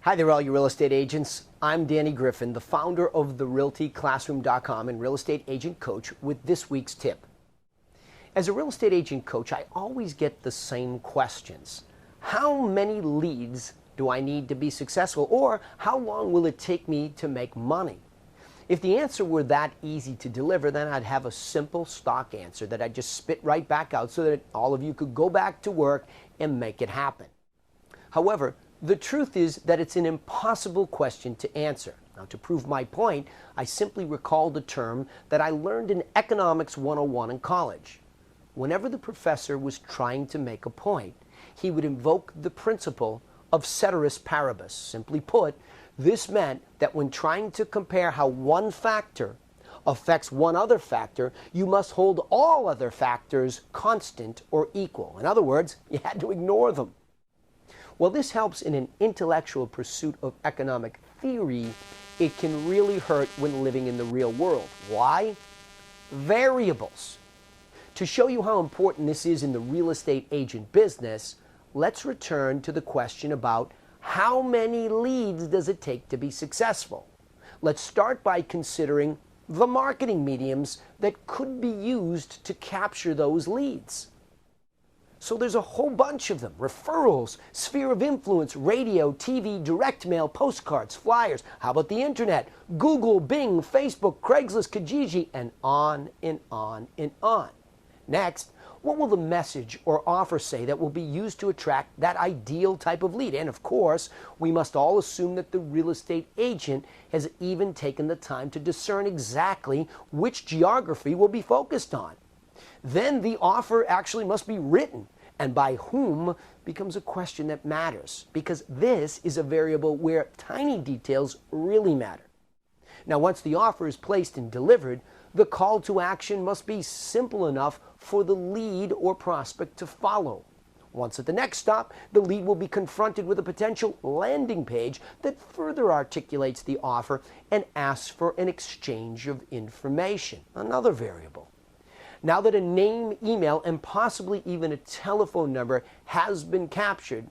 Hi there, all you real estate agents. I'm Danny Griffin, the founder of therealtyclassroom.com and real estate agent coach with this week's tip. As a real estate agent coach, I always get the same questions. How many leads do I need to be successful? Or how long will it take me to make money? If the answer were that easy to deliver, then I'd have a simple stock answer that I'd just spit right back out so that all of you could go back to work and make it happen. However, the truth is that it's an impossible question to answer. Now, to prove my point, I simply recalled a term that I learned in Economics 101 in college. Whenever the professor was trying to make a point, he would invoke the principle of ceteris paribus. Simply put, this meant that when trying to compare how one factor affects one other factor, you must hold all other factors constant or equal. In other words, you had to ignore them. While this helps in an intellectual pursuit of economic theory, it can really hurt when living in the real world. Why? Variables. To show you how important this is in the real estate agent business, let's return to the question about how many leads does it take to be successful. Let's start by considering the marketing mediums that could be used to capture those leads. So there's a whole bunch of them. Referrals, sphere of influence, radio, TV, direct mail, postcards, flyers. How about the internet? Google, Bing, Facebook, Craigslist, Kijiji, and on and on and on. Next, what will the message or offer say that will be used to attract that ideal type of lead? And of course, we must all assume that the real estate agent has even taken the time to discern exactly which geography will be focused on. Then the offer actually must be written, and by whom becomes a question that matters, because this is a variable where tiny details really matter. Now, once the offer is placed and delivered, the call to action must be simple enough for the lead or prospect to follow. Once at the next stop, the lead will be confronted with a potential landing page that further articulates the offer and asks for an exchange of information, another variable. Now that a name, email, and possibly even a telephone number has been captured,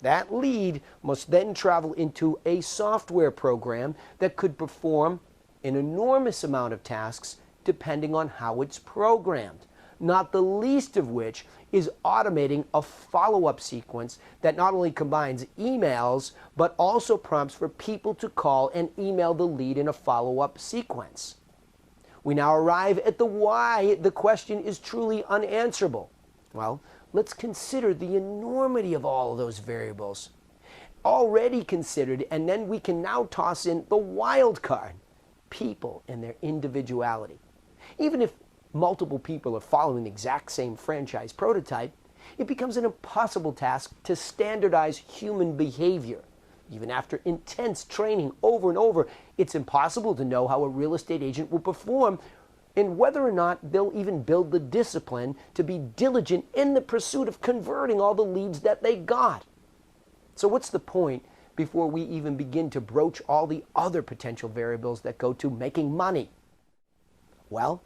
that lead must then travel into a software program that could perform an enormous amount of tasks depending on how it's programmed, not the least of which is automating a follow-up sequence that not only combines emails, but also prompts for people to call and email the lead in a follow-up sequence. We now arrive at the why the question is truly unanswerable. Well, let's consider the enormity of all of those variables already considered, and then we can now toss in the wild card, people and their individuality. Even if multiple people are following the exact same franchise prototype, it becomes an impossible task to standardize human behavior. Even after intense training over and over, it's impossible to know how a real estate agent will perform and whether or not they'll even build the discipline to be diligent in the pursuit of converting all the leads that they got. So what's the point before we even begin to broach all the other potential variables that go to making money? Well,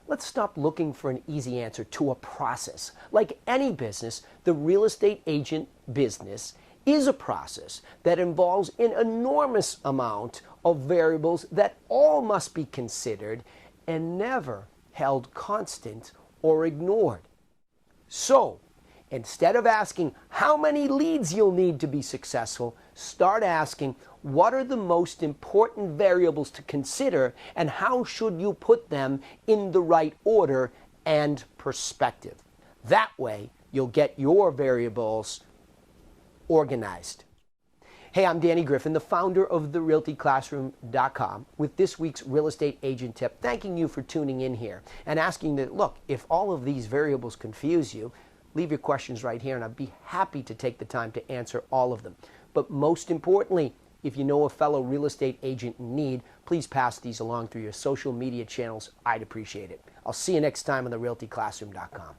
let's stop looking for an easy answer to a process. Like any business, the real estate agent business is a process that involves an enormous amount of variables that all must be considered and never held constant or ignored. So, instead of asking how many leads you'll need to be successful, start asking what are the most important variables to consider and how should you put them in the right order and perspective. That way, you'll get your variables organized. Hey, I'm Danny Griffin, the founder of therealtyclassroom.com, with this week's real estate agent tip, thanking you for tuning in here and asking that, look, if all of these variables confuse you, leave your questions right here and I'd be happy to take the time to answer all of them. But most importantly, if you know a fellow real estate agent in need, please pass these along through your social media channels. I'd appreciate it. I'll see you next time on therealtyclassroom.com.